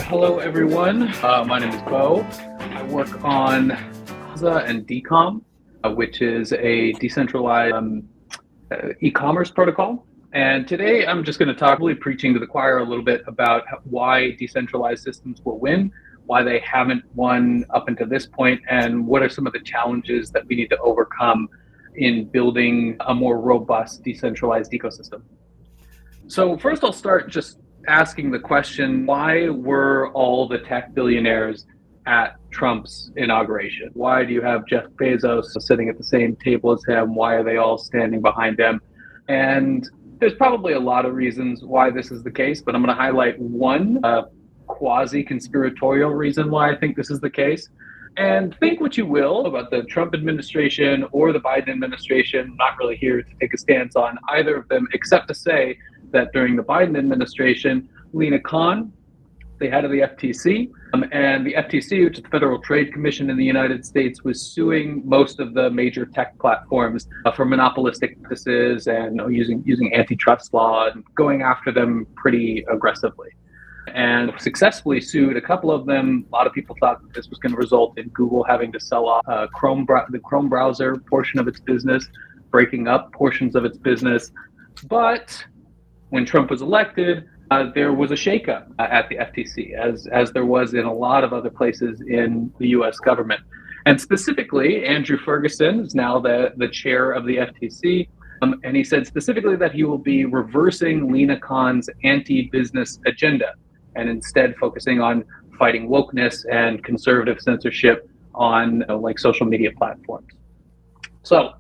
Hello, everyone. My name is Bo. I work on Hamza and DCOM, which is a decentralized e-commerce protocol. And today I'm just going to talk, really preaching to the choir a little bit about why decentralized systems will win, why they haven't won up until this point, and what are some of the challenges that we need to overcome in building a more robust decentralized ecosystem. So first I'll start just asking the question, why were all the tech billionaires at Trump's inauguration? Why do you have Jeff Bezos sitting at the same table as him? Why are they all standing behind him? And there's probably a lot of reasons why this is the case, but I'm going to highlight one quasi-conspiratorial reason why I think this is the case. And think what you will about the Trump administration or the Biden administration. I'm not really here to take a stance on either of them, except to say that during the Biden administration, Lina Khan, the head of the FTC, and the FTC, which is the Federal Trade Commission in the United States, was suing most of the major tech platforms for monopolistic practices and using antitrust law and going after them pretty aggressively. And successfully sued a couple of them. A lot of people thought that this was going to result in Google having to sell off the Chrome browser portion of its business, breaking up portions of its business. But when Trump was elected, there was a shakeup at the FTC, as there was in a lot of other places in the U.S. government. And specifically, Andrew Ferguson is now the chair of the FTC. And he said specifically that he will be reversing Lina Khan's anti-business agenda and instead focusing on fighting wokeness and conservative censorship on like social media platforms. So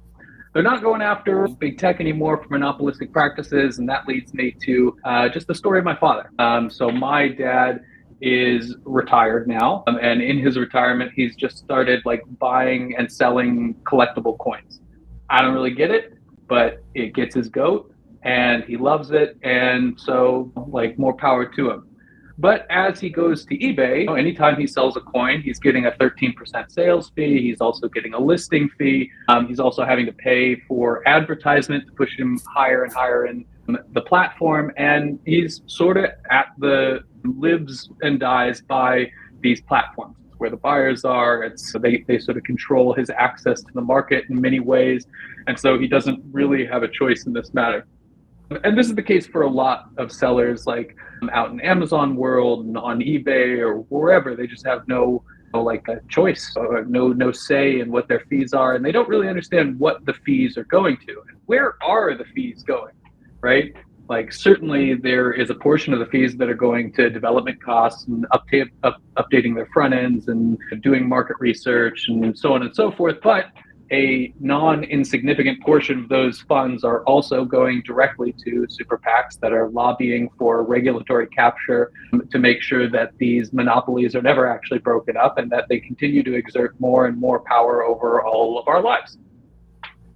they're not going after big tech anymore for monopolistic practices, and that leads me to just the story of my father. So my dad is retired now, and in his retirement, he's just started like buying and selling collectible coins. I don't really get it, but it gets his goat, and he loves it, and so like more power to him. But as he goes to eBay, anytime he sells a coin, he's getting a 13% sales fee. He's also getting a listing fee. He's also having to pay for advertisement to push him higher and higher in the platform. And he's sort of lives and dies by these platforms. It's where the buyers are. They sort of control his access to the market in many ways. And so he doesn't really have a choice in this matter. And this is the case for a lot of sellers, like out in Amazon world and on eBay or wherever. They just have no choice or no say in what their fees are, and they don't really understand what the fees are going to and where are the fees going, right? Like certainly there is a portion of the fees that are going to development costs and updating their front ends and doing market research and so on and so forth, but a non-insignificant portion of those funds are also going directly to super PACs that are lobbying for regulatory capture to make sure that these monopolies are never actually broken up and that they continue to exert more and more power over all of our lives.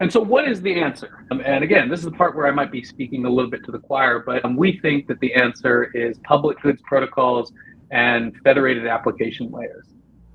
And so what is the answer? And again, this is the part where I might be speaking a little bit to the choir, but we think that the answer is public goods protocols and federated application layers.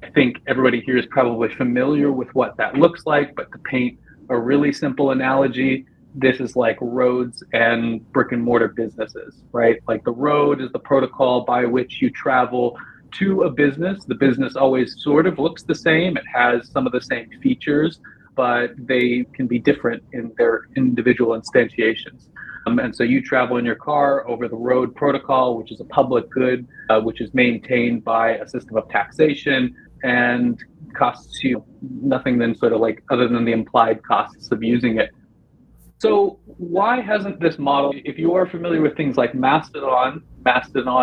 I think everybody here is probably familiar with what that looks like, but to paint a really simple analogy, this is like roads and brick and mortar businesses, right? Like the road is the protocol by which you travel to a business. The business always sort of looks the same. It has some of the same features, but they can be different in their individual instantiations. And so you travel in your car over the road protocol, which is a public good, which is maintained by a system of taxation and costs you nothing than sort of like other than the implied costs of using it. So why hasn't this model, if you are familiar with things like Mastodon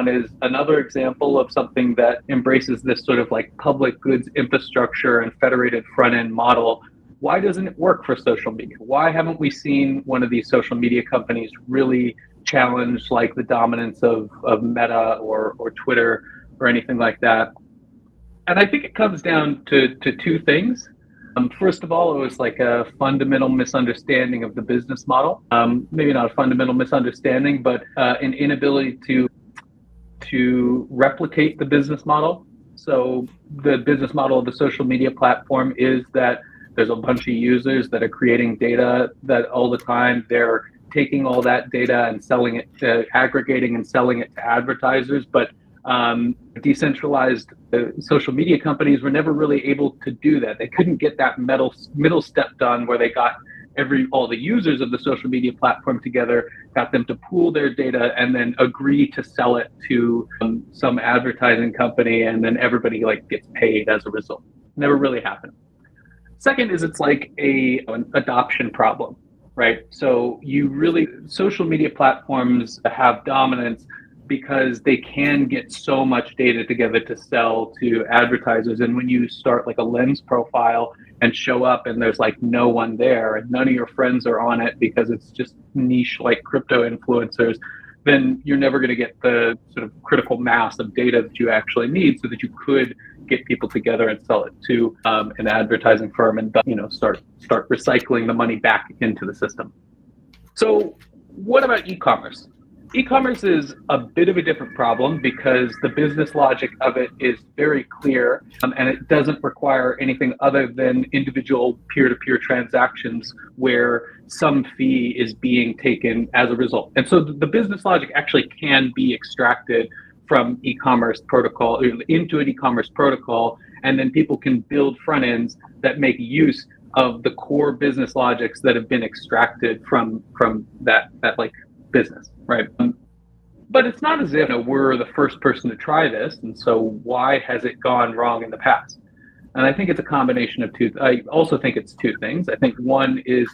is another example of something that embraces this sort of like public goods infrastructure and federated front end model. Why doesn't it work for social media? Why haven't we seen one of these social media companies really challenge like the dominance of Meta or Twitter or anything like that? And I think it comes down to two things. First of all, it was like a fundamental misunderstanding of the business model. Maybe not a fundamental misunderstanding, but an inability to replicate the business model. So the business model of the social media platform is that there's a bunch of users that are creating data that all the time. They're taking all that data and selling it to aggregating and selling it to advertisers. But decentralized social media companies were never really able to do that. They couldn't get that middle step done where they got all the users of the social media platform together, got them to pool their data and then agree to sell it to some advertising company, and then everybody like gets paid as a result. Never really happened. Second is it's like an adoption problem, right? So social media platforms have dominance because they can get so much data together to sell to advertisers. And when you start like a lens profile and show up and there's like no one there and none of your friends are on it because it's just niche like crypto influencers, then you're never going to get the sort of critical mass of data that you actually need so that you could get people together and sell it to an advertising firm and start recycling the money back into the system. So what about e-commerce? E-commerce is a bit of a different problem because the business logic of it is very clear, and it doesn't require anything other than individual peer-to-peer transactions where some fee is being taken as a result. And so the business logic actually can be extracted from e-commerce protocol into an e-commerce protocol, and then people can build front ends that make use of the core business logics that have been extracted from that like business, right? But it's not as if we're the first person to try this, and so why has it gone wrong in the past? And I think it's a combination of two. I also think it's two things. I think one is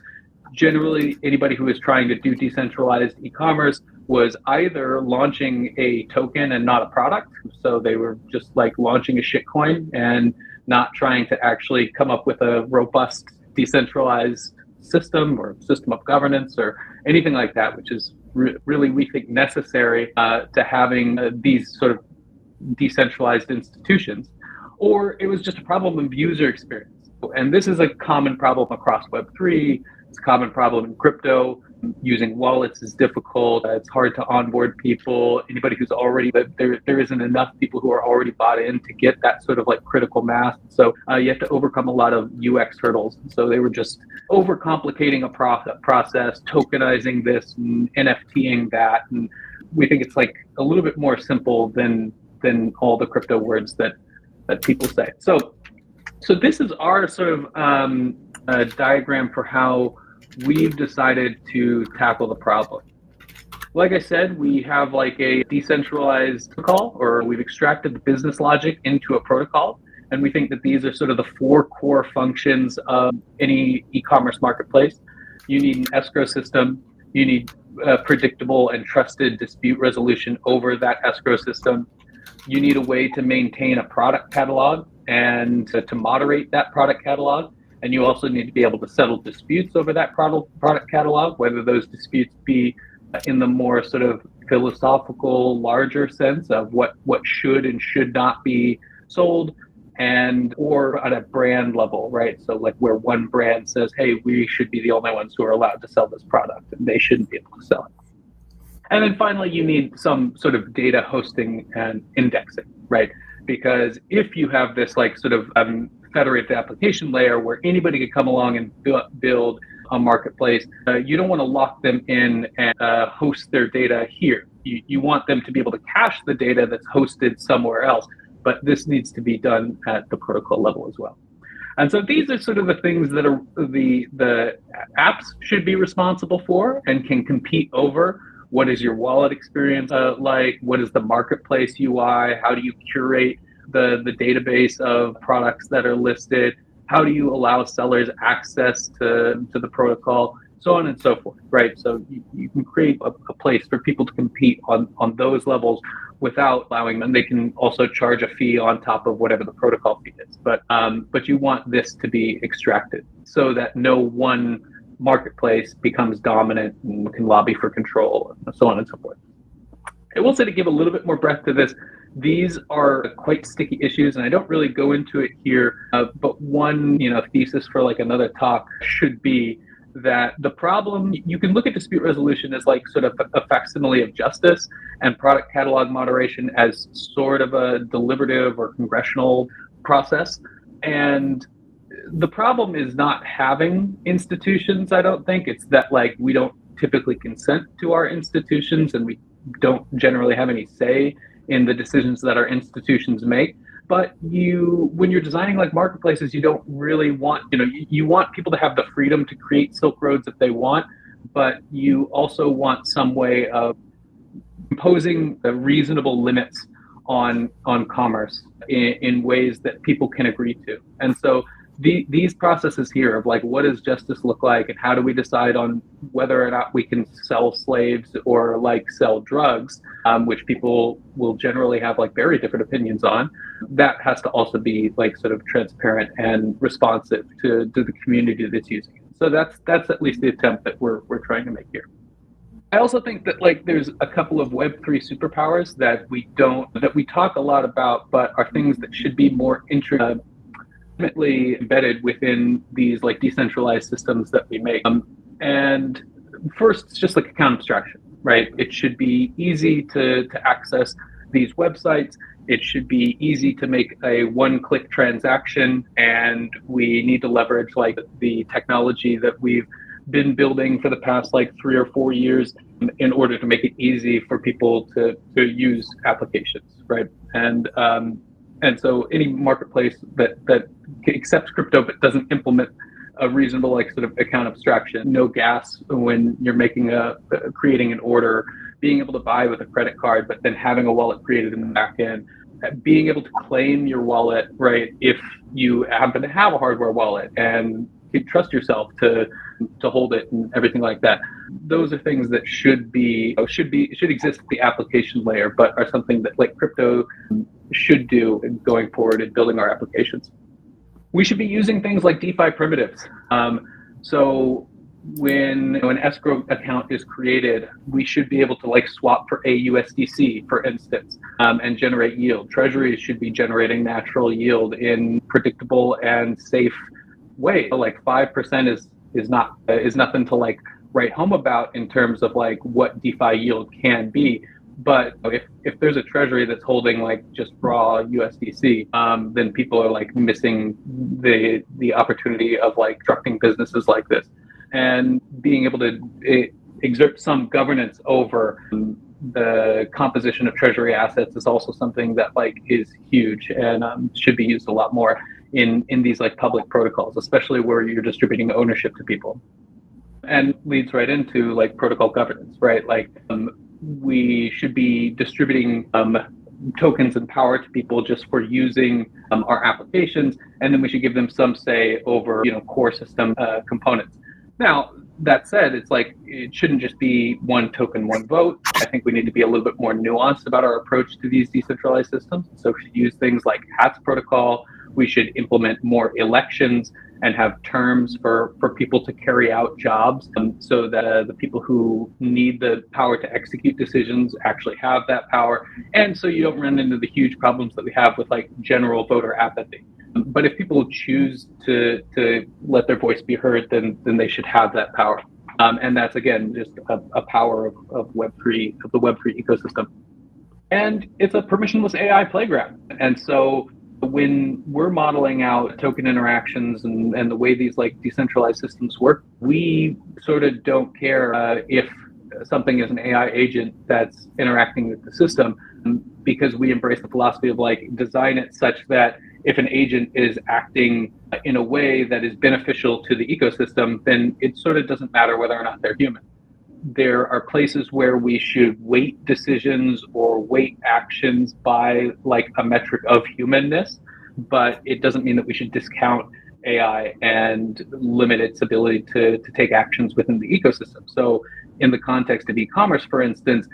generally anybody who is trying to do decentralized e-commerce was either launching a token and not a product, so they were just like launching a shitcoin and not trying to actually come up with a robust decentralized system or system of governance or anything like that, which is really, we think, necessary to having these sort of decentralized institutions, or it was just a problem of user experience. And this is a common problem across Web3. It's a common problem in crypto. Using wallets is difficult. It's hard to onboard people. Anybody who's already, there isn't enough people who are already bought in to get that sort of like critical mass. So you have to overcome a lot of UX hurdles. So they were just overcomplicating a process, tokenizing this and NFTing that. And we think it's like a little bit more simple than all the crypto words that people say. So this is our sort of diagram for how we've decided to tackle the problem. Like I said, we have like a decentralized protocol, or we've extracted the business logic into a protocol. And we think that these are sort of the four core functions of any e-commerce marketplace. You need an escrow system. You need predictable and trusted dispute resolution over that escrow system. You need a way to maintain a product catalog and to moderate that product catalog. And you also need to be able to settle disputes over that product catalog, whether those disputes be in the more sort of philosophical, larger sense of what should and should not be sold, and or at a brand level, right? So like where one brand says, hey, we should be the only ones who are allowed to sell this product, and they shouldn't be able to sell it. And then finally, you need some sort of data hosting and indexing, right? Because if you have this like sort of federated application layer where anybody could come along and build a marketplace, you don't want to lock them in and host their data here. You want them to be able to cache the data that's hosted somewhere else, but this needs to be done at the protocol level as well. And so these are sort of the things that are the apps should be responsible for and can compete over. What is your wallet experience like? What is the marketplace UI? How do you curate the database of products that are listed? How do you allow sellers access to the protocol? So on and so forth, right? So you can create a place for people to compete on those levels without allowing them. They can also charge a fee on top of whatever the protocol fee is. But you want this to be extracted so that no one marketplace becomes dominant and can lobby for control, and so on and so forth. I will say, to give a little bit more breadth to this, these are quite sticky issues, and I don't really go into it here, but one thesis for like another talk should be that the problem, you can look at dispute resolution as like sort of a facsimile of justice, and product catalog moderation as sort of a deliberative or congressional process. And the problem is not having institutions, I don't think. It's that like we don't typically consent to our institutions, and we don't generally have any say in the decisions that our institutions make. But when you're designing like marketplaces, you don't really want, you want people to have the freedom to create Silk Roads if they want, but you also want some way of imposing the reasonable limits on commerce in ways that people can agree to. And so these processes here of like, what does justice look like, and how do we decide on whether or not we can sell slaves or like sell drugs, which people will generally have like very different opinions on, that has to also be like sort of transparent and responsive to the community that's using it. So that's at least the attempt that we're trying to make here. I also think that like there's a couple of Web3 superpowers that we talk a lot about, but are things that should be more intimately embedded within these like decentralized systems that we make. And first, it's just like account abstraction, right? It should be easy to access these websites. It should be easy to make a one-click transaction, and we need to leverage like the technology that we've been building for the past like 3 or 4 years in order to make it easy for people to use applications, right? And so any marketplace that accepts crypto but doesn't implement a reasonable like sort of account abstraction, no gas when you're making creating an order, being able to buy with a credit card, but then having a wallet created in the back end, being able to claim your wallet, right, if you happen to have a hardware wallet, and you trust yourself to hold it and everything like that. Those are things that should exist at the application layer, but are something that like crypto should do going forward in building our applications. We should be using things like DeFi primitives. So when an escrow account is created, we should be able to like swap for AUSDC, for instance, and generate yield. Treasuries should be generating natural yield in predictable and safe way. Like 5% is nothing to like write home about in terms of like what DeFi yield can be. But if there's a treasury that's holding like just raw USDC, then people are like missing the opportunity of like disrupting businesses like this, and being able to exert some governance over the composition of treasury assets is also something that like is huge and should be used a lot more in these like public protocols, especially where you're distributing ownership to people. And leads right into like protocol governance, right? Like we should be distributing tokens and power to people just for using our applications, and then we should give them some say over core system components. Now, that said, it's like it shouldn't just be one token, one vote. I think we need to be a little bit more nuanced about our approach to these decentralized systems. So we should use things like HATS protocol. We should implement more elections and have terms for people to carry out jobs, so that the people who need the power to execute decisions actually have that power. And so you don't run into the huge problems that we have with like general voter apathy. But if people choose to let their voice be heard, then they should have that power. And that's, again, just a power of Web3, of the Web3 ecosystem. And it's a permissionless AI playground. And so when we're modeling out token interactions and the way these like decentralized systems work, we sort of don't care if something is an AI agent that's interacting with the system, because we embrace the philosophy of like design it such that if an agent is acting in a way that is beneficial to the ecosystem, then it sort of doesn't matter whether or not they're human. There are places where we should weight decisions or weight actions by like a metric of humanness, but it doesn't mean that we should discount AI and limit its ability to take actions within the ecosystem. So in the context of e-commerce, for instance,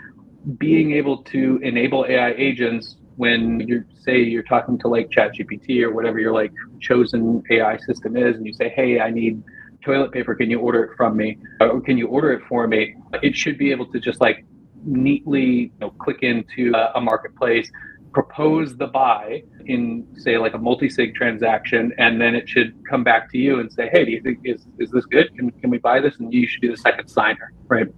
being able to enable AI agents when you're talking to like ChatGPT or whatever your like chosen AI system is, and you say, hey, I need toilet paper, can you order it from me? Or can you order it for me? It should be able to just like neatly click into a marketplace, propose the buy in say like a multi-sig transaction, and then it should come back to you and say, hey, do you think is this good? Can we buy this? And you should be the second signer, right?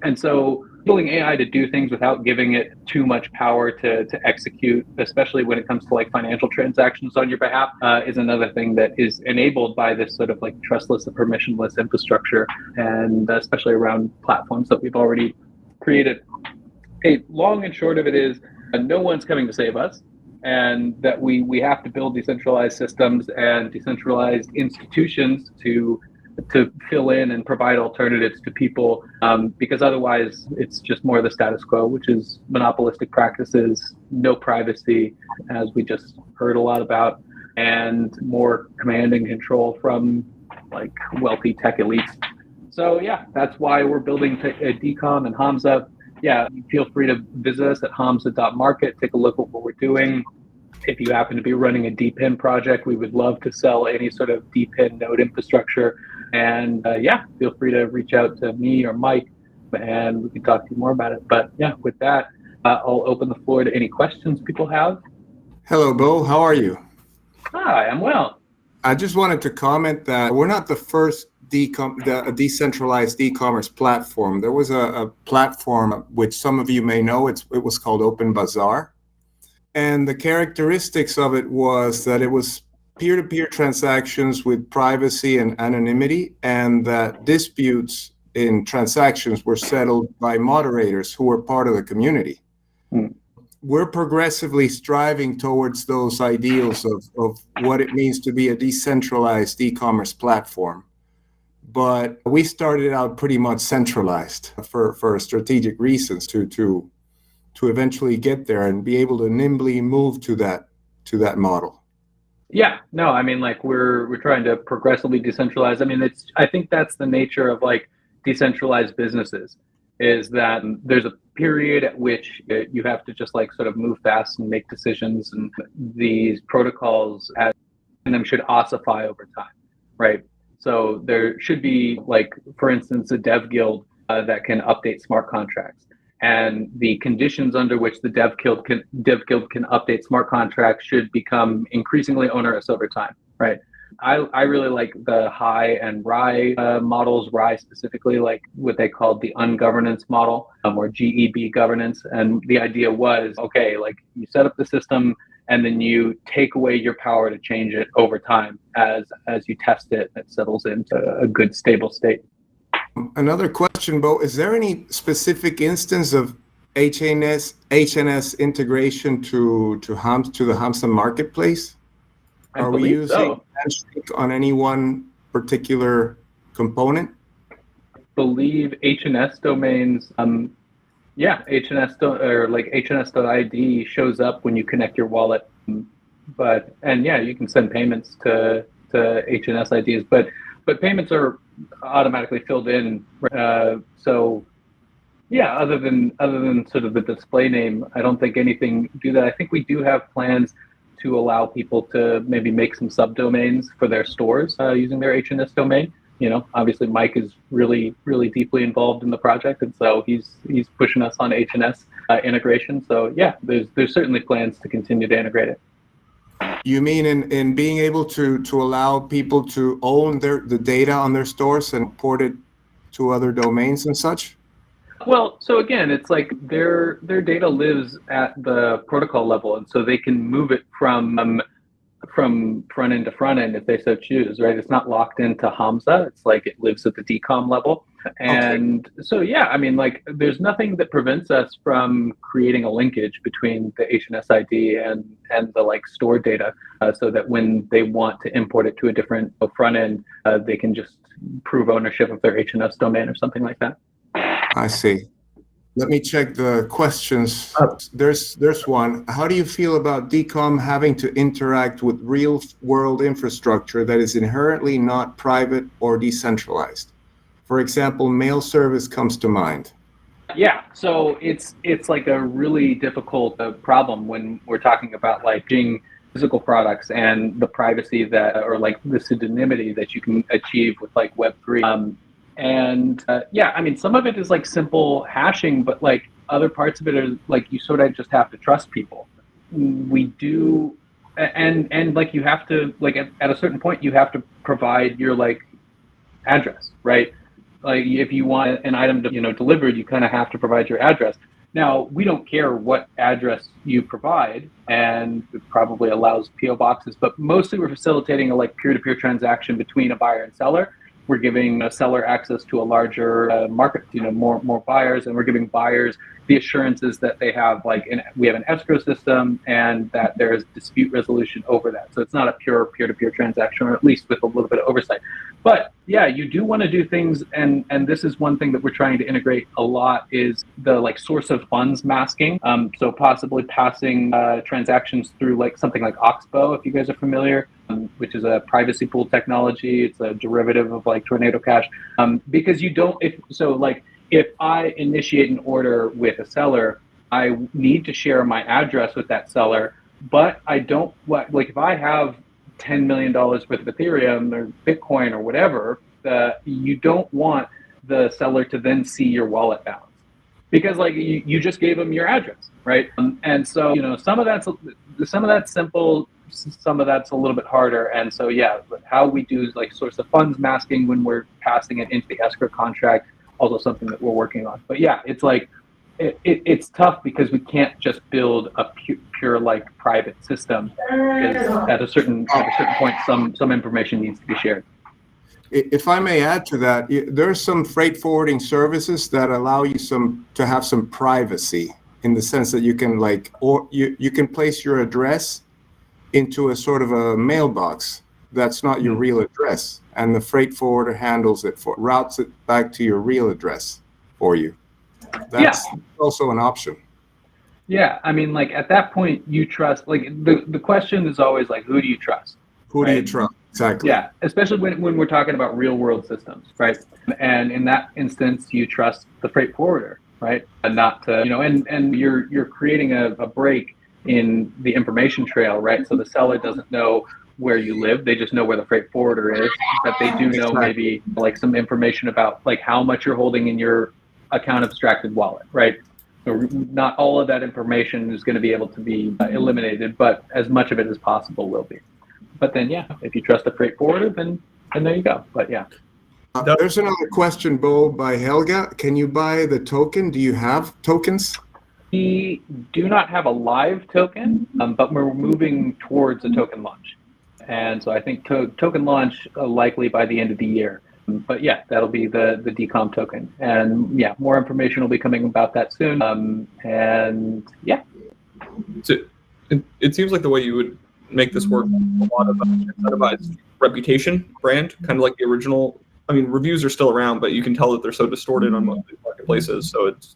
And so building AI to do things without giving it too much power to execute, especially when it comes to like financial transactions on your behalf, is another thing that is enabled by this sort of like trustless and permissionless infrastructure, and especially around platforms that we've already created. Hey, long and short of it is, no one's coming to save us, and that we have to build decentralized systems and decentralized institutions to fill in and provide alternatives to people, because otherwise it's just more of the status quo, which is monopolistic practices, no privacy, as we just heard a lot about, and more command and control from like wealthy tech elites. So yeah, that's why we're building DCOM and Hamza. Yeah, feel free to visit us at hamza.market, take a look at what we're doing. If you happen to be running a DPIN project, we would love to sell any sort of DPIN node infrastructure. And yeah, feel free to reach out to me or Mike, and we can talk to you more about it. But yeah, with that, I'll open the floor to any questions people have. Hello, Bo. How are you? Hi, I'm well. I just wanted to comment that we're not the first decentralized e-commerce platform. There was a platform which some of you may know. It was called Open Bazaar. And the characteristics of it was that it was peer-to-peer transactions with privacy and anonymity, and that disputes in transactions were settled by moderators who were part of the community. We're progressively striving towards those ideals of what it means to be a decentralized e-commerce platform. But we started out pretty much centralized for strategic reasons to eventually get there and be able to nimbly move to that model. Yeah, no, I mean, like we're trying to progressively decentralize. I mean, I think that's the nature of like decentralized businesses, is that there's a period at which you have to just like sort of move fast and make decisions, and these protocols and them should ossify over time, right? So there should be, like, for instance, a dev guild that can update smart contracts. And the conditions under which the dev guild can update smart contracts should become increasingly onerous over time, right? I really like the High and Rye models, Rye specifically, like what they called the ungovernance model, or GEB governance. And the idea was, okay, like you set up the system and then you take away your power to change it over time as you test it, it settles into a good stable state. Another question, Bo, is there any specific instance of HNS integration to the Hamza marketplace? Are we using Handshake on any one particular component? I believe HNS domains, HNS.id shows up when you connect your wallet. And yeah, you can send payments to HNS IDs, but payments are automatically filled in. So yeah, other than sort of the display name, I don't think anything do that. I think we do have plans to allow people to maybe make some subdomains for their stores using their HNS domain. You know, obviously Mike is really, really deeply involved in the project, and so he's pushing us on HNS integration. So yeah, there's certainly plans to continue to integrate it. You mean in being able to allow people to own the data on their stores and port it to other domains and such? Well, so again, it's like their data lives at the protocol level, and so they can move it from front end to front end if they so choose, right? It's not locked into Hamza. It's like it lives at the DCOM level. And okay. So yeah, I mean, like there's nothing that prevents us from creating a linkage between the HNS ID and the like stored data, so that when they want to import it to a different front end, they can just prove ownership of their HNS domain or something like that. I see. Let me check the questions. There's one. How do you feel about DCOM having to interact with real world infrastructure that is inherently not private or decentralized? For example, mail service comes to mind. Yeah, so it's like a really difficult problem when we're talking about like being physical products and the privacy that, or like the pseudonymity that you can achieve with like Web3. And yeah, I mean, some of it is like simple hashing, but like other parts of it are like you sort of just have to trust people. We do, and like you have to, like at a certain point, you have to provide your like address, right? Like if you want an item delivered, you kind of have to provide your address. Now, we don't care what address you provide, and it probably allows PO boxes, but mostly we're facilitating a like peer-to-peer transaction between a buyer and seller. We're giving a seller access to a larger market, more buyers, and we're giving buyers the assurances that they have, we have an escrow system and that there is dispute resolution over that. So it's not a pure peer-to-peer transaction, or at least with a little bit of oversight. But yeah, you do want to do things, and this is one thing that we're trying to integrate a lot is the source of funds masking. So possibly passing transactions through something like Oxbow, if you guys are familiar, which is a privacy pool technology. It's a derivative of Tornado Cash, because you don't. If I initiate an order with a seller, I need to share my address with that seller, but I don't if I have $10 million worth of Ethereum or Bitcoin or whatever, you don't want the seller to then see your wallet balance, because you just gave them your address, right? And so some of that's simple, some of that's a little bit harder. And so how we do is source of funds masking when we're passing it into the escrow contract, also something that we're working on. But yeah, it's it's tough because we can't just build a pure private system, because at a certain point some information needs to be shared. If I may add to that, there are some freight forwarding services that allow you to have some privacy, in the sense that you can you can place your address into a sort of a mailbox that's not your real address, and the freight forwarder handles it routes it back to your real address for you. That's also an option. Yeah, I mean, at that point, you trust. The question is always who do you trust? Who do you trust? Exactly. Yeah, especially when we're talking about real world systems, right? And in that instance, you trust the freight forwarder, right? And not to, and you're creating a break in the information trail, right? So the seller doesn't know where you live; they just know where the freight forwarder is. But they do know maybe some information about how much you're holding in your account abstracted wallet, right? So not all of that information is going to be able to be eliminated, but as much of it as possible will be. But then, if you trust the freight forwarder, then there you go. But yeah. There's another question, Bo, by Helga. Can you buy the token? Do you have tokens? We do not have a live token, but we're moving towards a token launch. And so I think token launch likely by the end of the year. But yeah, that'll be the DCOM token. And yeah, more information will be coming about that soon. And yeah. So it seems like the way you would make this work, a lot of incentivized reputation brand, kind of like the original. I mean, reviews are still around, but you can tell that they're so distorted on most of these marketplaces. So it's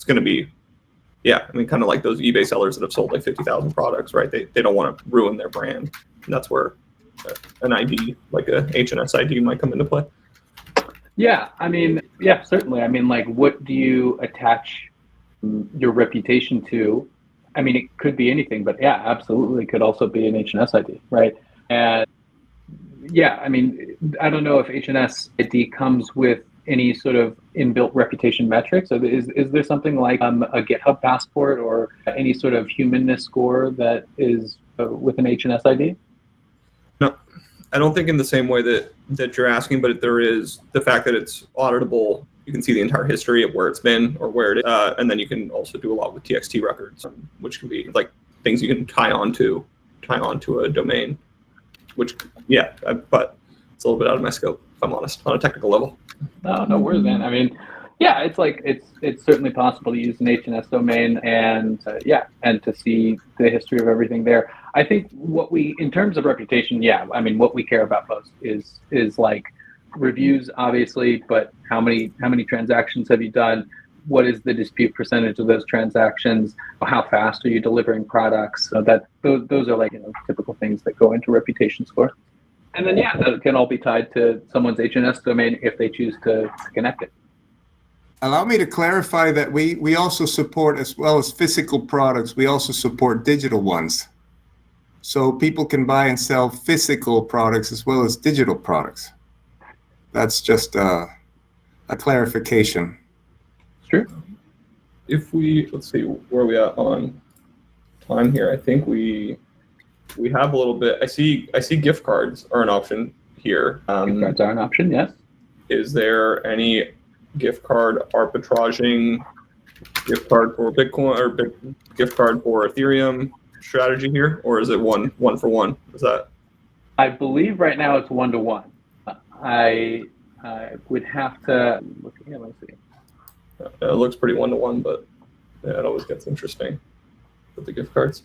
going to be, kind of like those eBay sellers that have sold 50,000 products, right? They don't want to ruin their brand. And that's where an ID, like a HNS ID, might come into play. Yeah, I mean, certainly. I mean, what do you attach your reputation to? I mean, it could be anything, but yeah, absolutely, it could also be an HNS ID, right? And yeah, I mean, I don't know if HNS ID comes with any sort of inbuilt reputation metrics. So is there something like a GitHub passport or any sort of humanness score that is with an HNS ID? No, I don't think in the same way that you're asking, but there is the fact that it's auditable. You can see the entire history of where it's been or where it is, and then you can also do a lot with TXT records, which can be things you can tie onto a domain. Which, but it's a little bit out of my scope, if I'm honest, on a technical level. No worries, man. I mean, yeah, it's certainly possible to use an HNS domain and and to see the history of everything there. I think in terms of reputation, I mean, what we care about most is reviews, obviously, but how many transactions have you done? What is the dispute percentage of those transactions? How fast are you delivering products? So those are typical things that go into reputation score. And then that can all be tied to someone's HNS domain if they choose to connect it. Allow me to clarify that we also support, as well as physical products, we also support digital ones. So people can buy and sell physical products as well as digital products. That's just a clarification. Sure. If let's see, where are we at on time here? I think we have a little bit. I see gift cards are an option here. Gift cards are an option, yes. Is there any gift card arbitraging, gift card for Bitcoin or gift card for Ethereum strategy here, or is it one for one? Is that? I believe right now it's 1-to-1. I would have to look here. Let me see. It looks pretty 1-to-1, but yeah, it always gets interesting with the gift cards.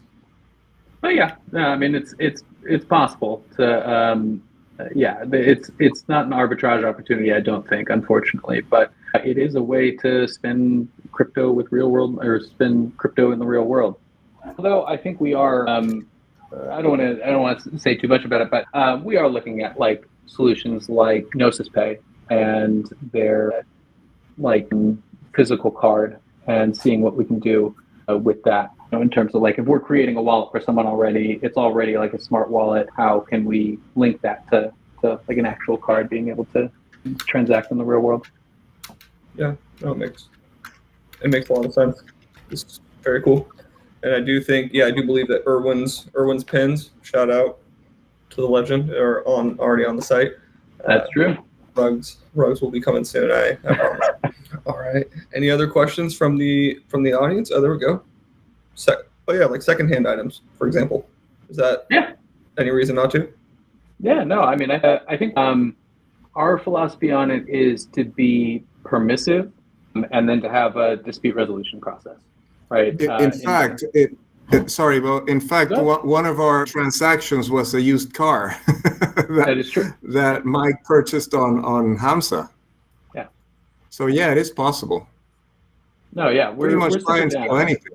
But yeah, no, I mean it's possible to. It's not an arbitrage opportunity, I don't think, unfortunately, but it is a way to spend crypto with real world, or spend crypto in the real world. Although I think we are, I don't want to say too much about it, but we are looking at like solutions like Gnosis Pay and their like physical card, and seeing what we can do with that. In terms of like, if we're creating a wallet for someone already, it's already like a smart wallet. How can we link that to like an actual card being able to transact in the real world? Yeah, no, it makes a lot of sense. It's very cool. And I do believe that Irwin's pins, shout out to the legend, are already on the site. That's true. Rugs will be coming soon. I promise. All right. Any other questions from the audience? Oh, there we go. Like secondhand items, for example. Is that any reason not to? Yeah, no. I mean, I think our philosophy on it is to be permissive, and then to have a dispute resolution process, right? In fact, one of our transactions was a used car that is true. That Mike purchased on Hamza. Yeah. So yeah, it is possible. No, yeah, we're pretty much trying to sell anything.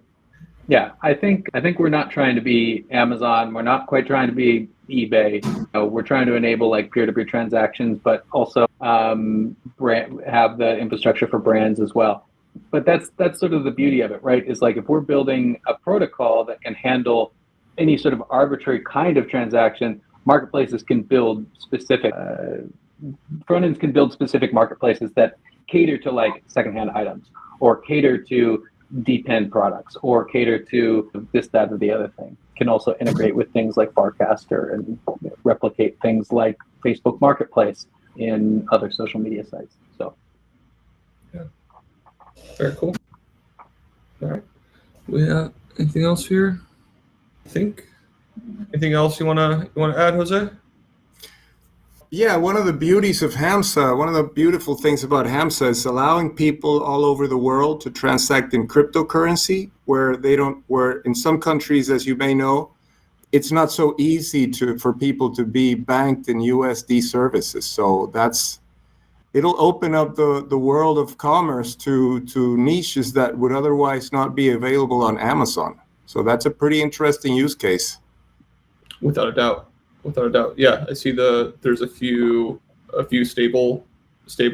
Yeah, I think we're not trying to be Amazon. We're not quite trying to be eBay. We're trying to enable like peer-to-peer transactions, but also have the infrastructure for brands as well. But that's sort of the beauty of it, right? Is like, if we're building a protocol that can handle any sort of arbitrary kind of transaction, marketplaces can build specific front ends can build specific marketplaces that cater to like secondhand items, or cater to depend products, or cater to this, that, or the other thing. Can also integrate with things like Barcaster and replicate things like Facebook Marketplace in other social media sites. So, yeah, very cool. All right. Anything else here? I think. Anything else you wanna add, Jose? Yeah, one of the beauties of Hamza, one of the beautiful things about Hamza is allowing people all over the world to transact in cryptocurrency, where in some countries, as you may know, it's not so easy for people to be banked in USD services. So it'll open up the world of commerce to niches that would otherwise not be available on Amazon. So that's a pretty interesting use case. Without a doubt. Yeah, I see there's a few stable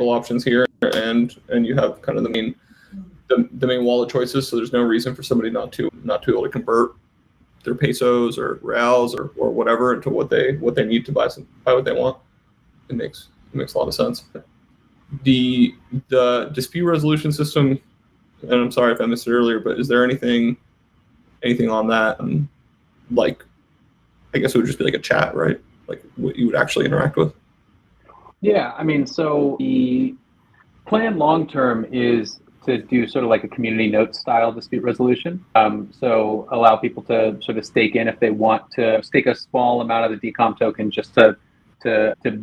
options here, and you have kind of the main wallet choices. So there's no reason for somebody not to be able to convert their pesos or reals or whatever into what they need to buy what they want. It makes a lot of sense. The dispute resolution system, and I'm sorry if I missed it earlier, but is there anything on that? Like, I guess it would just be like a chat, right? Like what you would actually interact with. Yeah, I mean, so the plan long term is to do sort of like a community note style dispute resolution. So allow people to sort of stake in if they want to stake a small amount of the DCOM token just to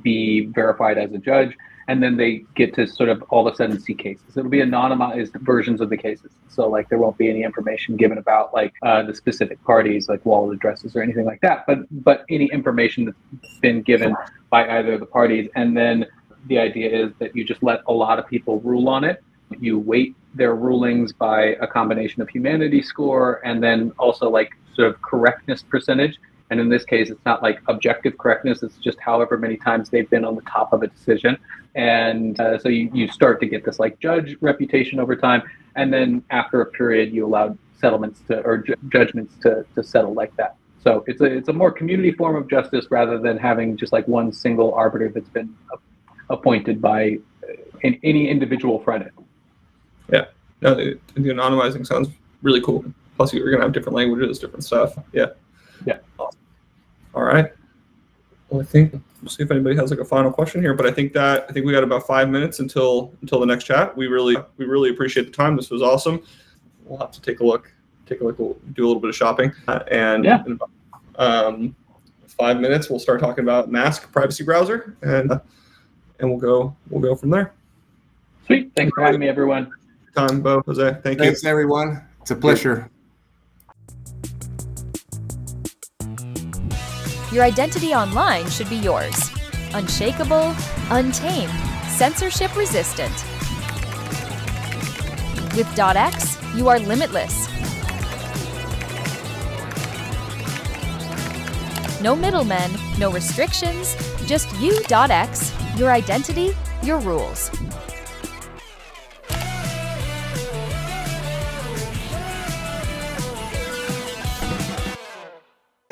be verified as a judge. And then they get to sort of all of a sudden see cases. It'll be anonymized versions of the cases. So like there won't be any information given about like the specific parties, like wallet addresses or anything like that. But any information that's been given by either of the parties. And then the idea is that you just let a lot of people rule on it. You weight their rulings by a combination of humanity score and then also like sort of correctness percentage. And in this case, it's not like objective correctness. It's just however many times they've been on the top of a decision. And so you start to get this like judge reputation over time. And then after a period, you allow settlements or judgments to settle like that. So it's a more community form of justice rather than having just like one single arbiter that's been appointed by any individual front end. Yeah, no, the anonymizing sounds really cool. Plus, you're going to have different languages, different stuff. Yeah. Yeah. Awesome. All right. Well, I think we'll see if anybody has like a final question here, but I think we got about 5 minutes until the next chat. We really appreciate the time. This was awesome. We'll have to take a look. We'll do a little bit of shopping, and in about, 5 minutes we'll start talking about Mask privacy browser, and we'll go from there. Sweet. Thanks for having me, everyone. Time, Bo, Jose. Thank you. Thanks, everyone. It's a pleasure. Your identity online should be yours. Unshakable, untamed, censorship resistant. With .x, you are limitless. No middlemen, no restrictions, just you.x, your identity, your rules.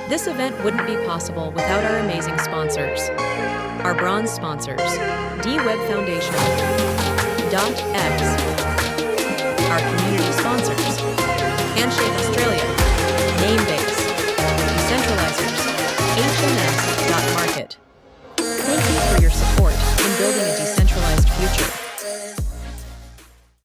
This event wouldn't be possible without our amazing sponsors. Our bronze sponsors, D-Web Foundation, .x, our community sponsors, Handshake Australia, Namebase, Decentralizers, HNS.market. Thank you for your support in building a decentralized future.